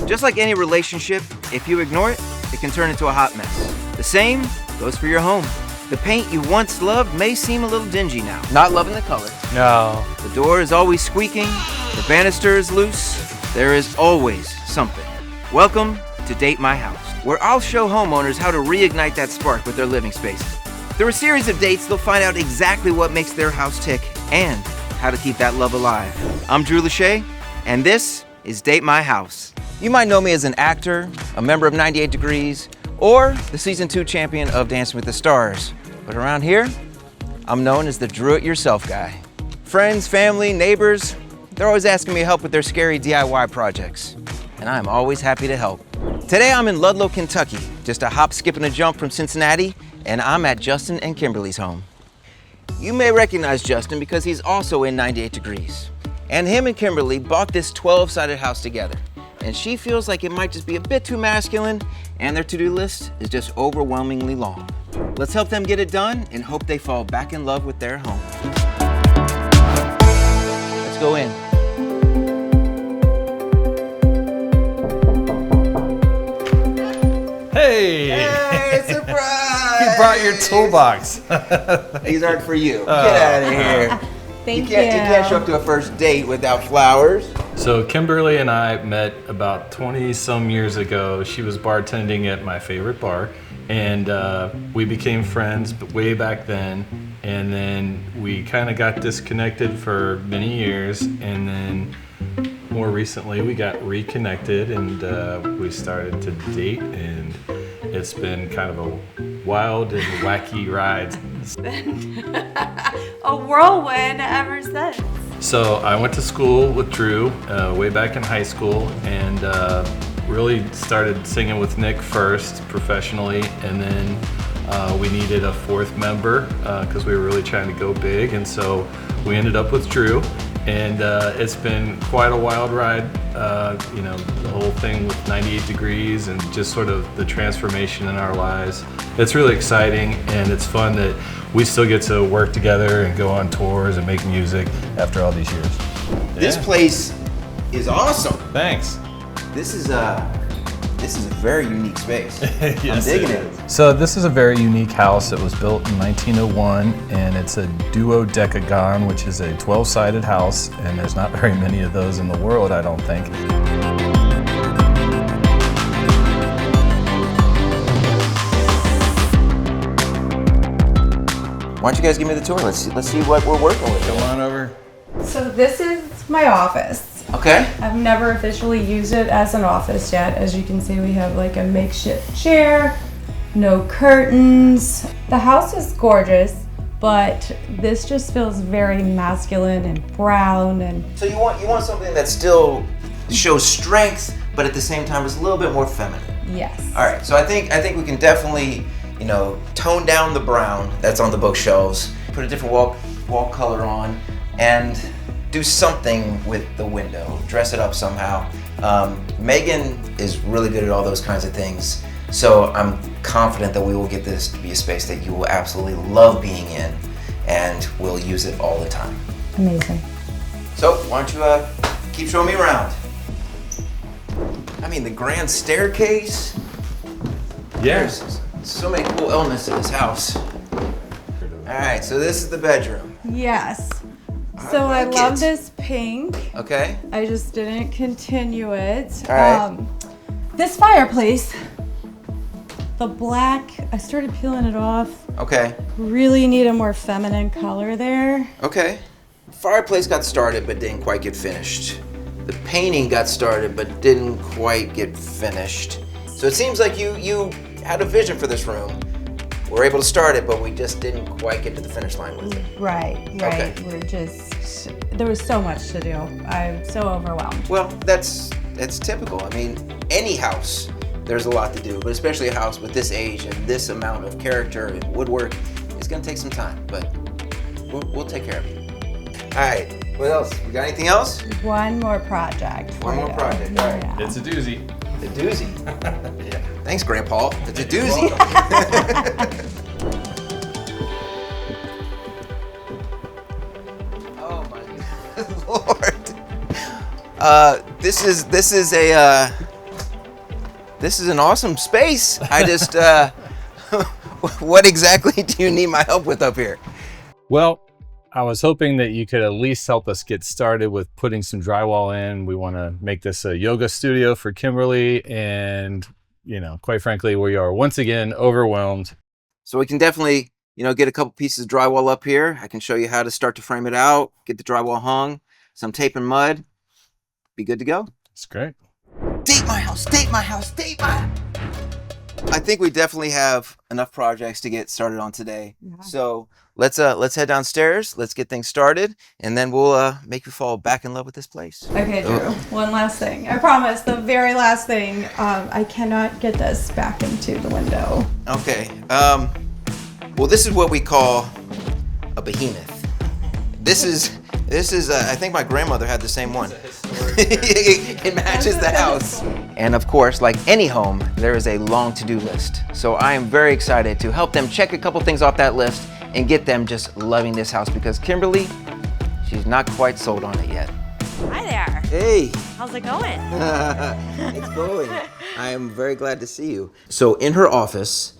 Just like any relationship, if you ignore it, it can turn into a hot mess. The same goes for your home. The paint you once loved may seem a little dingy now. Not loving the color. No. The door is always squeaking. The banister is loose. There is always something. Welcome to Date My House, where I'll show homeowners how to reignite that spark with their living spaces. Through a series of dates, they'll find out exactly what makes their house tick and how to keep that love alive. I'm Drew Lachey, and this is Date My House. You might know me as an actor, a member of 98 Degrees, or the season 2 champion of Dancing with the Stars. But around here, I'm known as the drew-it-yourself guy. Friends, family, neighbors, they're always asking me help with their scary DIY projects, and I'm always happy to help. Today I'm in Ludlow, Kentucky, just a hop, skip, and a jump from Cincinnati, and I'm at Justin and Kimberly's home. You may recognize Justin because he's also in 98 Degrees. And him and Kimberly bought this 12-sided house together. And she feels like it might just be a bit too masculine, and their to-do list is just overwhelmingly long. Let's help them get it done and hope they fall back in love with their home. Let's go in. Hey! Hey, surprise! You brought your toolbox. These aren't for you. Get out of here. Thank you. You can't show up to a first date without flowers. So Kimberly and I met about 20 some years ago. She was bartending at my favorite bar, and we became friends way back then. And then we kind of got disconnected for many years, and then more recently we got reconnected, and we started to date, and it's been kind of a wild and wacky ride. It's been a whirlwind ever since. So I went to school with Drew way back in high school, and really started singing with Nick first professionally, and then we needed a fourth member because we were really trying to go big, and so we ended up with Drew, and it's been quite a wild ride. You know, the whole thing with 98 Degrees and just sort of the transformation in our lives. It's really exciting, and it's fun that we still get to work together and go on tours and make music after all these years. This place is awesome. Thanks. This is a very unique space. Yes, I'm digging it. So this is a very unique house. It was built in 1901, and it's a Dodecagon, which is a 12-sided house, and there's not very many of those in the world, I don't think. Why don't you guys give me the tour? Let's see what we're working with. Come on over. So this is my office. Okay. I've never officially used it as an office yet. As you can see, we have like a makeshift chair, no curtains. The house is gorgeous, but this just feels very masculine and brown, and So you want something that still shows strength, but at the same time is a little bit more feminine. yes. All right. So I think we can definitely, tone down the brown that's on the bookshelves, put a different wall color on, and do something with the window, dress it up somehow. Megan is really good at all those kinds of things, so I'm confident that we will get this to be a space that you will absolutely love being in, and we'll use it all the time. Amazing. So why don't you keep showing me around? I mean, the grand staircase. Yes. There's so many cool elements to this house. All right, so this is the bedroom. Yes. So I like love it. this pink. Okay. I just didn't continue it. All right. This fireplace, the black, I started peeling it off. Okay. Really need a more feminine color there. Okay. Fireplace got started but didn't quite get finished. The painting got started but didn't quite get finished. So it seems like you had a vision for this room. We were able to start it, but we just didn't quite get to the finish line with it. Right. Okay. There was so much to do. I'm so overwhelmed. Well, that's typical. I mean, any house, there's a lot to do, but especially a house with this age and this amount of character and woodwork, it's gonna take some time, but we'll take care of you. All right, what else? We got anything else? One more project. One more project, all right. Yeah. It's a doozy. The doozy. Yeah. Thanks, Grandpa. It's a doozy. Oh my Lord. This is a this is an awesome space. I just, what exactly do you need my help with up here? Well, I was hoping that you could at least help us get started with putting some drywall in. We want to make this a yoga studio for Kimberly, and quite frankly, we are once again overwhelmed. So we can definitely, get a couple pieces of drywall up here. I can show you how to start to frame it out, get the drywall hung, some tape and mud, be good to go. It's great. Date my house, date my house, date my... I think we definitely have enough projects to get started on today. Yeah. So let's head downstairs, let's get things started, and then we'll make you fall back in love with this place. Okay, Drew, one last thing. I promise, the very last thing. I cannot get this back into the window. Okay, well, this is what we call a behemoth. This is I think my grandmother had the same one. It matches the house. And of course, like any home, there is a long to-do list. So I am very excited to help them check a couple things off that list and get them just loving this house, because Kimberly, she's not quite sold on it yet. Hi there. Hey. How's it going? It's going. I am very glad to see you. So in her office,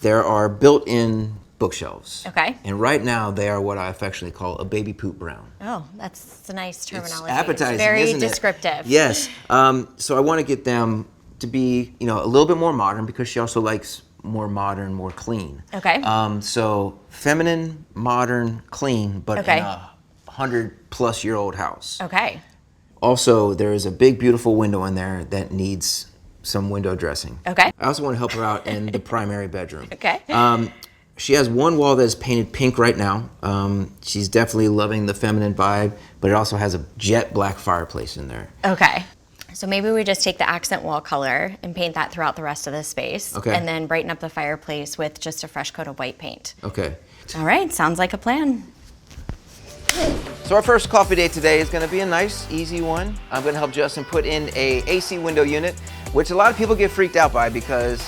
there are built-in bookshelves. Okay. And right now they are what I affectionately call a baby poop brown. Oh, that's a nice terminology. It's appetizing, it's very isn't descriptive. It? Yes. So I want to get them to be, a little bit more modern, because she also likes more modern, more clean. Okay. So feminine, modern, clean, but okay. in a 100-plus-year-old house. Okay. Also, there is a big, beautiful window in there that needs some window dressing. Okay. I also want to help her out in the primary bedroom. Okay. She has one wall that is painted pink right now. She's definitely loving the feminine vibe, but it also has a jet black fireplace in there. Okay. So maybe we just take the accent wall color and paint that throughout the rest of the space. Okay. And then brighten up the fireplace with just a fresh coat of white paint. Okay. All right, sounds like a plan. So our first coffee date today is going to be a nice, easy one. I'm going to help Justin put in a AC window unit, which a lot of people get freaked out by because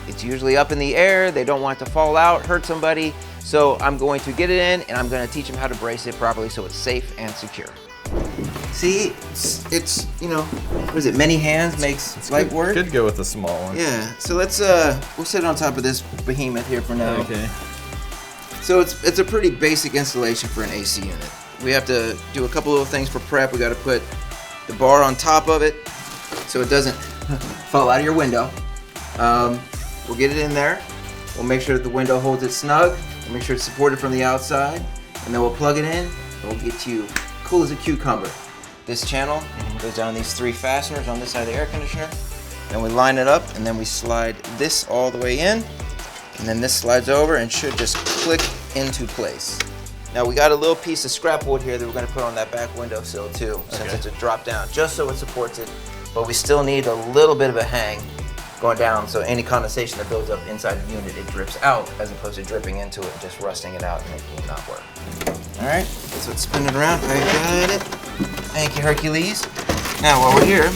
it's usually up in the air. They don't want it to fall out, hurt somebody. So I'm going to get it in, and I'm going to teach them how to brace it properly so it's safe and secure. See, it's what is it? Many hands makes light work. Could go with a small one. Yeah. So let's we'll sit on top of this behemoth here for now. Okay. So it's a pretty basic installation for an AC unit. We have to do a couple little things for prep. We got to put the bar on top of it so it doesn't fall out of your window. We'll get it in there. We'll make sure that the window holds it snug. We'll make sure it's supported from the outside. And then we'll plug it in, and we'll get you cool as a cucumber. This channel goes down these 3 fasteners on this side of the air conditioner. Then we line it up, and then we slide this all the way in. And then this slides over and should just click into place. Now we got a little piece of scrap wood here that we're going to put on that back windowsill too, since it's a drop down, just so it supports it. But we still need a little bit of a hang going down, so any condensation that builds up inside the unit, it drips out, as opposed to dripping into it and just rusting it out and making it not work. All right, so let's spin it around. I got it. Thank you, Hercules. Now while we're here,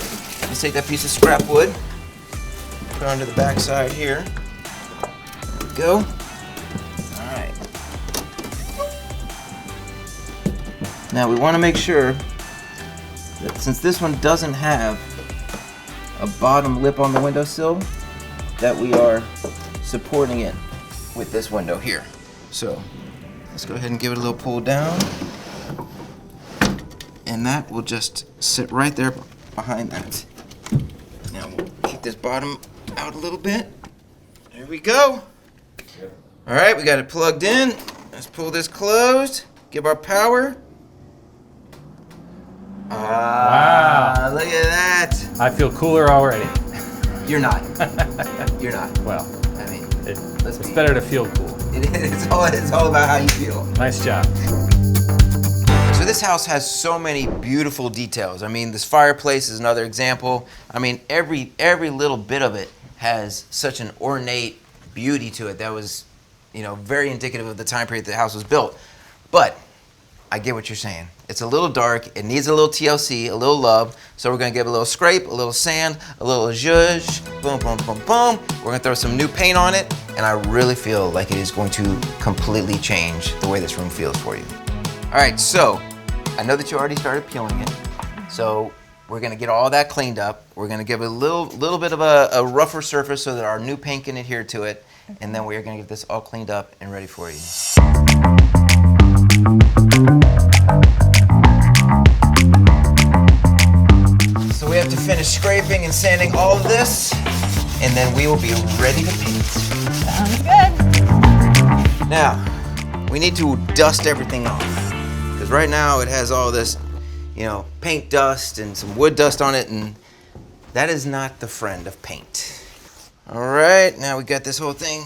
let's take that piece of scrap wood, put it onto the back side here. There we go. All right. Now we want to make sure that since this one doesn't have a bottom lip on the windowsill, that we are supporting it with this window here. So let's go ahead and give it a little pull down, and that will just sit right there behind that. Now we'll kick this bottom out a little bit. There we go. All right, we got it plugged in. Let's pull this closed, give our power. Wow. Look at that. I feel cooler already. You're not. You're not. Well, I mean, it's better to feel cool. It's all about how you feel. Nice job. So this house has so many beautiful details. I mean, this fireplace is another example. I mean, every little bit of it has such an ornate beauty to it that was, very indicative of the time period the house was built. But I get what you're saying. It's a little dark. It needs a little TLC, a little love. So we're gonna give it a little scrape, a little sand, a little zhuzh, boom, boom, boom, boom. We're gonna throw some new paint on it, and I really feel like it is going to completely change the way this room feels for you. All right, so I know that you already started peeling it. So we're gonna get all that cleaned up. We're gonna give it a little bit of a rougher surface so that our new paint can adhere to it. And then we're gonna get this all cleaned up and ready for you. So we have to finish scraping and sanding all of this, and then we will be ready to paint. Sounds good. Now, we need to dust everything off, because right now it has all this, paint dust and some wood dust on it, and that is not the friend of paint. All right, now we got this whole thing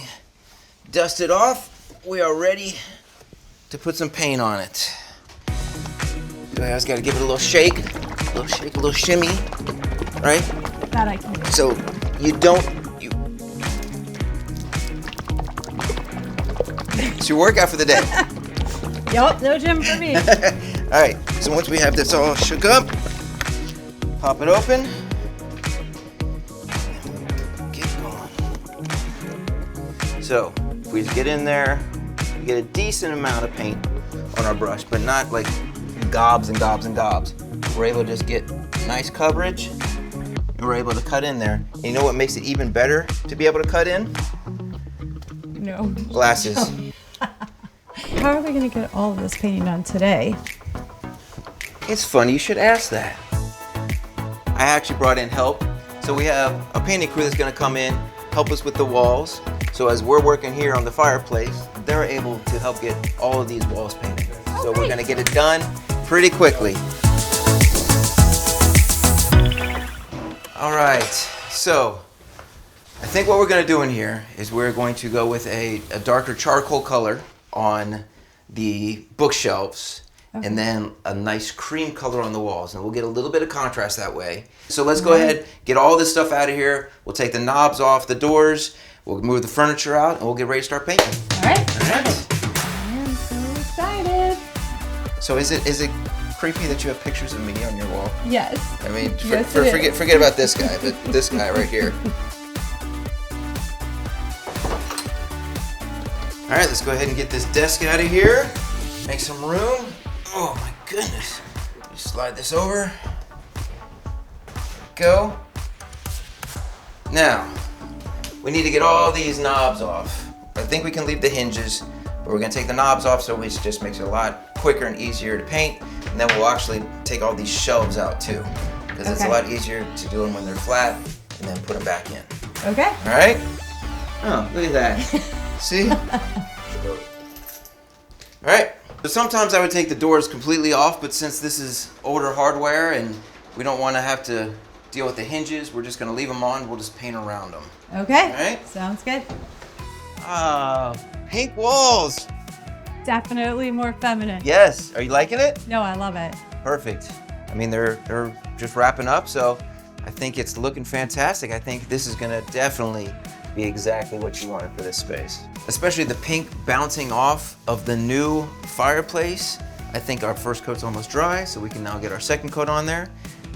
dusted off. We are ready to put some paint on it. So I just got to give it a little shake, a little shimmy, right? That I can do. So it's your workout for the day. Yup, no gym for me. All right, so once we have this all shook up, pop it open. Get going. So if we just get in there, we get a decent amount of paint on our brush, but not like gobs and gobs and gobs. We're able to just get nice coverage, and we're able to cut in there. And you know what makes it even better to be able to cut in? No. Glasses. How are we gonna get all of this painting done today? It's funny you should ask that. I actually brought in help. So we have a painting crew that's gonna come in, help us with the walls. So as we're working here on the fireplace, they're able to help get all of these walls painted. So we're gonna get it done pretty quickly. All right, so I think what we're gonna do in here is we're going to go with a darker charcoal color on the bookshelves, and then a nice cream color on the walls, and we'll get a little bit of contrast that way. So let's go ahead, get all this stuff out of here. We'll take the knobs off the doors, we'll move the furniture out, and we'll get ready to start painting. All right. All right. I am so excited. So is it creepy that you have pictures of me on your wall? Yes. I mean, Yes, it is. forget about this guy, but this guy right here. All right, let's go ahead and get this desk out of here. Make some room. Oh my goodness. Just slide this over. Go. Now, we need to get all these knobs off. I think we can leave the hinges, but we're gonna take the knobs off so it just makes it a lot quicker and easier to paint. And then we'll actually take all these shelves out too, because it's a lot easier to do them when they're flat and then put them back in. Okay. All right? Oh, look at that. See? All right. So sometimes I would take the doors completely off, but since this is older hardware and we don't want to have to deal with the hinges, we're just going to leave them on. We'll just paint around them. Okay. All right? Sounds good. Pink walls. Definitely more feminine. Yes. Are you liking it? No, I love it. Perfect. I mean, they're just wrapping up, so I think it's looking fantastic. I think this is going to definitely be exactly what you wanted for this space. Especially the pink bouncing off of the new fireplace. I think our first coat's almost dry, so we can now get our second coat on there.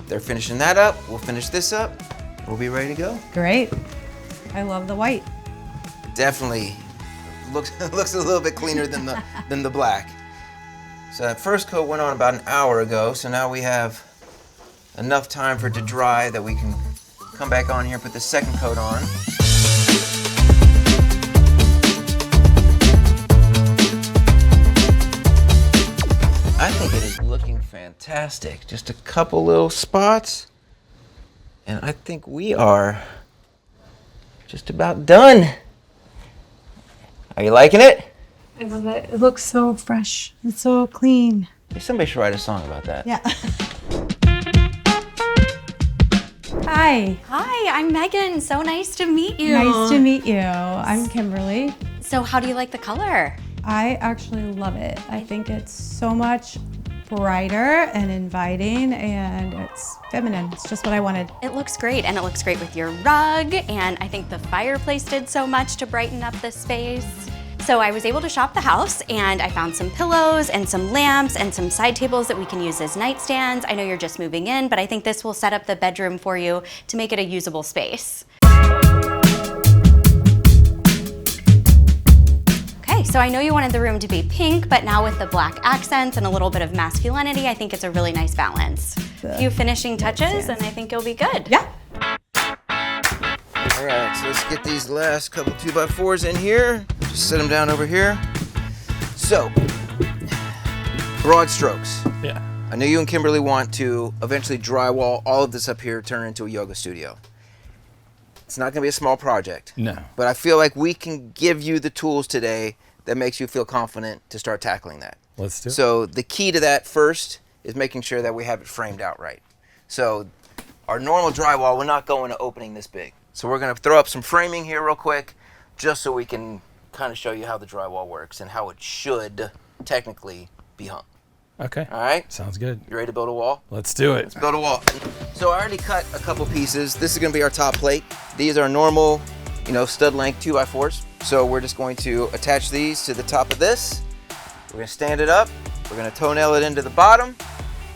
They're finishing that up. We'll finish this up. We'll be ready to go. Great. I love the white. Definitely looks a little bit cleaner than the black. So that first coat went on about an hour ago, so now we have enough time for it to dry that we can come back on here and put the second coat on. I think it is looking fantastic. Just a couple little spots, and I think we are just about done. Are you liking it? I love it. It looks so fresh. It's so clean. Somebody should write a song about that. Yeah. Hi. Hi, I'm Megan. So nice to meet you. Nice to meet you. I'm Kimberly. So how do you like the color? I actually love it. I think it's so much brighter and inviting, and it's feminine. It's just what I wanted. It looks great, and it looks great with your rug, and I think the fireplace did so much to brighten up this space. So I was able to shop the house, and I found some pillows and some lamps and some side tables that we can use as nightstands. I know you're just moving in, but I think this will set up the bedroom for you to make it a usable space. Okay, So I know you wanted the room to be pink, but now with the black accents and a little bit of masculinity, I think it's a really nice balance. A few finishing touches and I think you'll be good. Yeah. All right, so let's get these last couple 2x4s in here. Just set them down over here. So, broad strokes. Yeah. I know you and Kimberly want to eventually drywall all of this up here, turn it into a yoga studio. It's not gonna be a small project. No. But I feel like we can give you the tools today that makes you feel confident to start tackling that. Let's do it. So the key to that first is making sure that we have it framed out right. So our normal drywall, we're not going to opening this big. So we're gonna throw up some framing here real quick, just so we can kind of show you how the drywall works and how it should technically be hung. Okay. All right? Sounds good. You ready to build a wall? Let's do it. Let's build a wall. So I already cut a couple pieces. This is gonna be our top plate. These are normal, stud length 2x4s. So we're just going to attach these to the top of this. We're gonna stand it up. We're gonna toenail it into the bottom,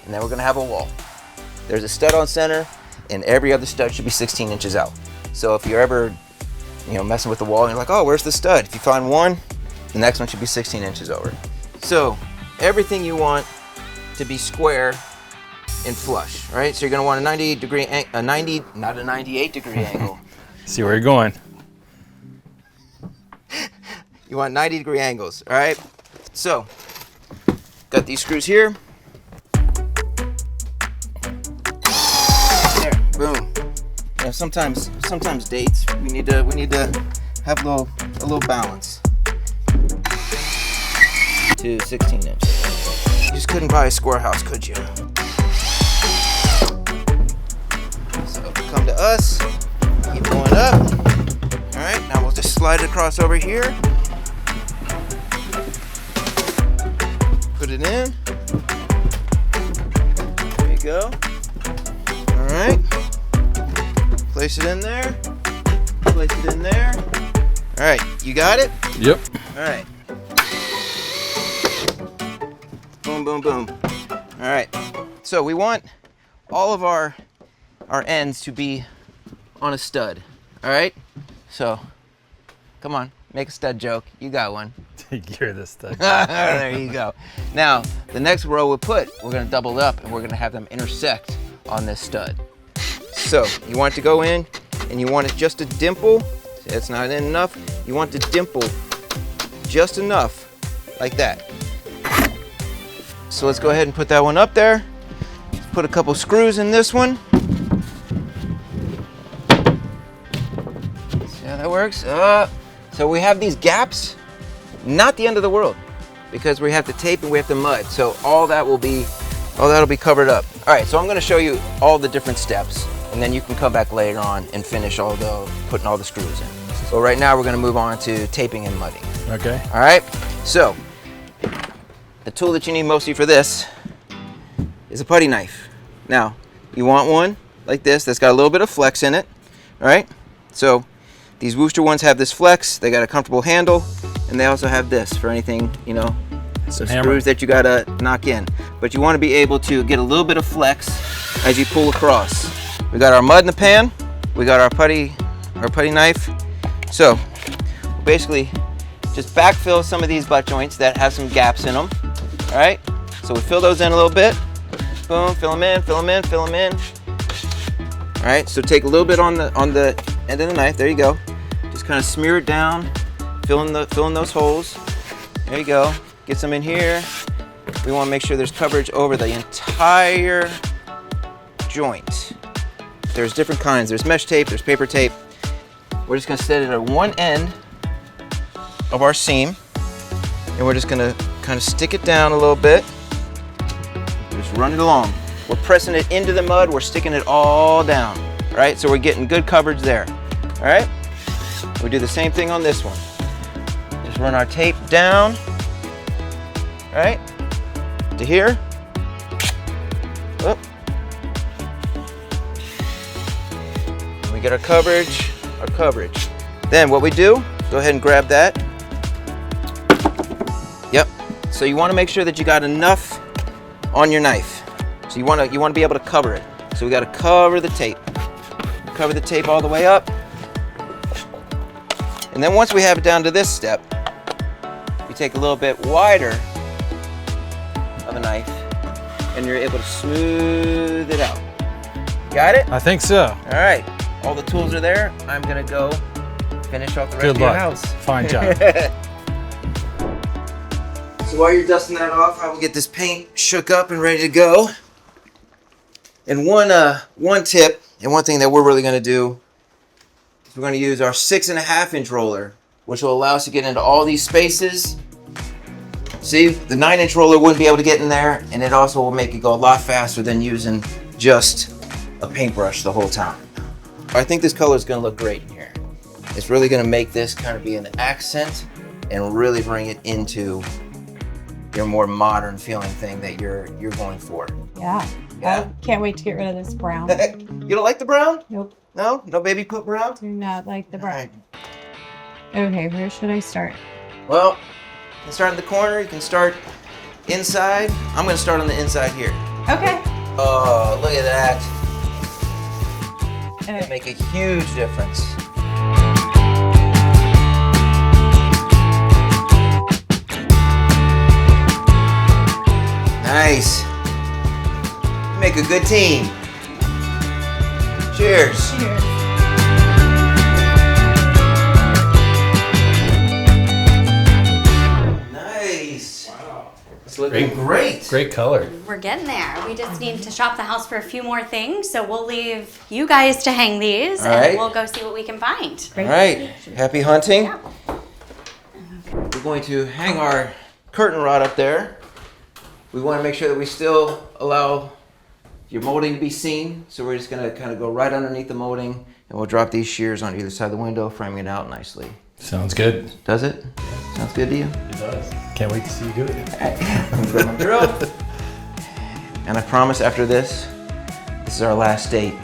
and then we're gonna have a wall. There's a stud on center, and every other stud should be 16 inches out. So if you're ever, messing with the wall and you're like, oh, where's the stud? If you find one, the next one should be 16 inches over. So everything you want to be square and flush, right? So you're gonna want a 98 degree angle. See where you're going. You want 90-degree angles, all right? So, got these screws here. There, boom. Sometimes dates we need to have a little balance. To 16 inches. You just couldn't buy a square house, could you? So come to us, keep going up. All right, now we'll just slide it across over here. Put it in. There you go. All right. Place it in there. Place it in there. All right, you got it? Yep. All right. Boom, boom, boom. All right. So we want all of our ends to be on a stud. All right. So, come on, make a stud joke. You got one. You're the stud. There you go. Now, the next row we're gonna double it up and we're gonna have them intersect on this stud. So, you want it to go in and you want it just to dimple. It's not in enough. You want it to dimple just enough, like that. So let's go ahead and put that one up there. Let's put a couple screws in this one. See how that works? So we have these gaps, not the end of the world, because we have the tape and we have the mud. So all that'll be covered up. All right, so I'm gonna show you all the different steps, and then you can come back later on and finish putting all the screws in. So right now we're gonna move on to taping and mudding. Okay. All right, so the tool that you need mostly for this is a putty knife. Now, you want one like this that's got a little bit of flex in it, all right? So these Wooster ones have this flex, they got a comfortable handle, and they also have this for anything, some screws that you gotta knock in. But you wanna be able to get a little bit of flex as you pull across. We got our mud in the pan, we got our putty knife. So basically just backfill some of these butt joints that have some gaps in them. All right, so we fill those in a little bit. Boom, fill them in, fill them in, fill them in. All right, so take a little bit on the end of the knife. There you go. Just kind of smear it down, fill in those holes. There you go. Get some in here. We want to make sure there's coverage over the entire joint. There's different kinds. There's mesh tape. There's paper tape. We're just going to set it at one end of our seam, and we're just going to kind of stick it down a little bit. Just run it along. We're pressing it into the mud. We're sticking it all down. All right, so we're getting good coverage there. All right, we do the same thing on this one. Just run our tape down. All right, to here. Up. We get our coverage. Then what we do? Go ahead and grab that. Yep. So you want to make sure that you got enough on your knife. So you want to be able to cover it. So we got to cover the tape. Cover the tape all the way up. And then once we have it down to this step, take a little bit wider of a knife and you're able to smooth it out. Got it? I think so. All right, all the tools are there. I'm gonna go finish off the rest Good of your luck. house. Fine job. So while you're dusting that off, I will get this paint shook up and ready to go. And one tip and one thing that we're really gonna do is we're gonna use our 6.5-inch roller, which will allow us to get into all these spaces. See, the 9-inch roller wouldn't be able to get in there, and it also will make it go a lot faster than using just a paintbrush the whole time. I think this color is gonna look great in here. It's really gonna make this kind of be an accent and really bring it into your more modern feeling thing that you're going for. Yeah. Yeah. I can't wait to get rid of this brown. You don't like the brown? Nope. No? No baby put brown? Do not like the All brown. right. Okay, where should I start? Well, you can start in the corner, you can start inside. I'm gonna start on the inside here. Okay. Oh, look at that. Okay. It'll make a huge difference. Nice. You make a good team. Cheers. Cheers. Nice. Wow. It's looking great. Great color. We're getting there. We just need to shop the house for a few more things, so we'll leave you guys to hang these, All and right. we'll go see what we can find. All right. Happy hunting. Yeah. We're going to hang our curtain rod up there. We want to make sure that we still allow your molding to be seen. So we're just going to kind of go right underneath the molding, and we'll drop these shears on either side of the window, framing it out nicely. Sounds good. Does it? Sounds good to you? It does. Can't wait to see you do it. I'm going to drill. And I promise after this is our last date.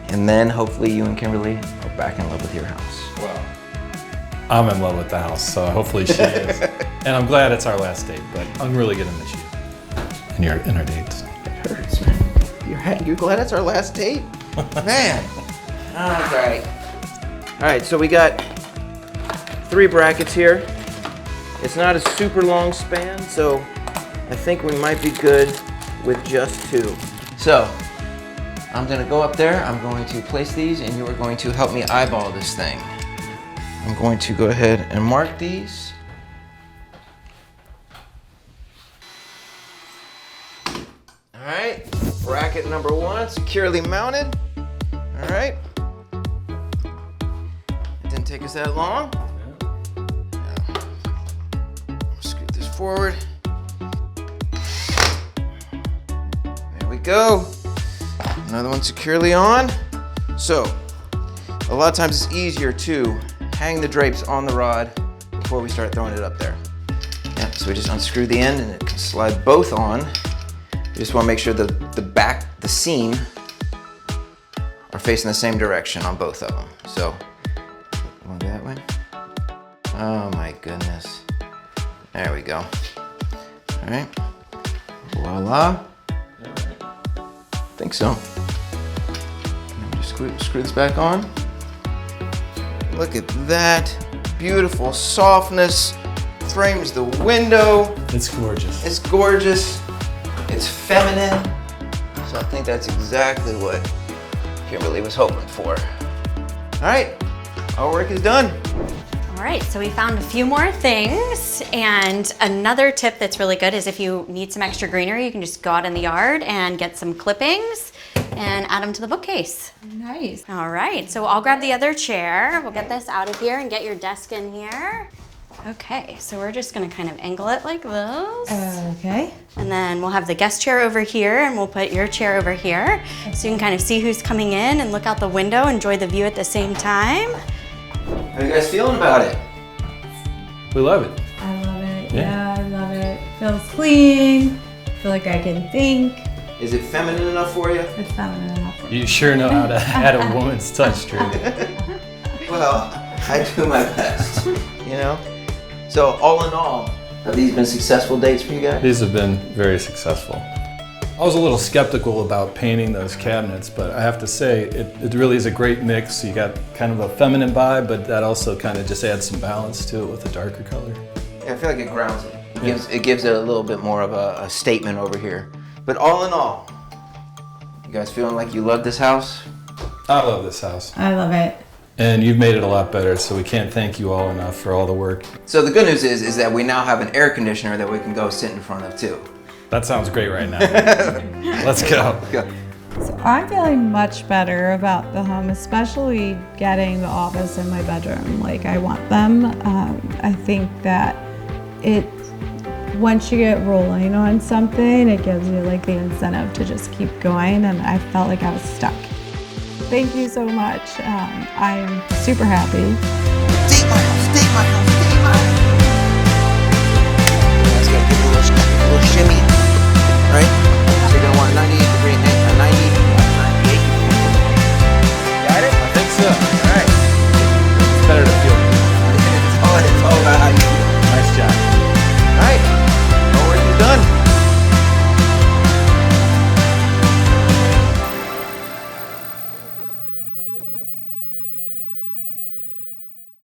And then hopefully you and Kimberly are back in love with your house. Wow. I'm in love with the house, so hopefully she is. And I'm glad it's our last date, but I'm really gonna miss you and our dates. It hurts, man. You're glad it's our last date? Man. All right. All right, so we got 3 brackets here. It's not a super long span, so I think we might be good with just 2. So I'm gonna go up there, I'm going to place these, and you are going to help me eyeball this thing. I'm going to go ahead and mark these. All right, bracket number 1, securely mounted. All right. It didn't take us that long. Scoot this forward. There we go. Another one securely on. So, a lot of times it's easier to hang the drapes on the rod before we start throwing it up there. Yep, so we just unscrew the end and it can slide both on. You just want to make sure the seam are facing the same direction on both of them. So, you want to go that way? Oh my goodness. There we go. All right. Voila. I think so. And just screw this back on. Look at that. Beautiful softness. Frames the window. It's gorgeous. It's gorgeous. It's feminine. So I think that's exactly what Kimberly was hoping for. All right, our work is done. All right, so we found a few more things, and another tip that's really good is if you need some extra greenery, you can just go out in the yard and get some clippings and add them to the bookcase. Nice. All right, so I'll grab the other chair. We'll get this out of here and get your desk in here. Okay, so we're just gonna kind of angle it like this. Okay. And then we'll have the guest chair over here, and we'll put your chair over here. So you can kind of see who's coming in and look out the window, enjoy the view at the same time. How are you guys feeling about it? We love it. I love it. Yeah. Yeah, I love it. Feels clean. Feel like I can think. Is it feminine enough for you? It's feminine enough. You sure know how to add a woman's touch, Drew. Well, I do my best, you know? So all in all, have these been successful dates for you guys? These have been very successful. I was a little skeptical about painting those cabinets, but I have to say it really is a great mix. You got kind of a feminine vibe, but that also kind of just adds some balance to it with a darker color. Yeah, I feel like it grounds it. It gives it a little bit more of a statement over here. But all in all, you guys feeling like you love this house? I love this house. I love it. And you've made it a lot better, so we can't thank you all enough for all the work. So the good news is that we now have an air conditioner that we can go sit in front of too. That sounds great right now. Let's go. So I'm feeling much better about the home, especially getting the office in my bedroom like I want them. I think that once you get rolling on something, it gives you like the incentive to just keep going, and I felt like I was stuck. Thank you so much. I am super happy. Date my house, date my house, date my house. You guys gotta give it a little shimmy, right? So you're gonna want a 98 degree angle, a 98. Got it? I think so.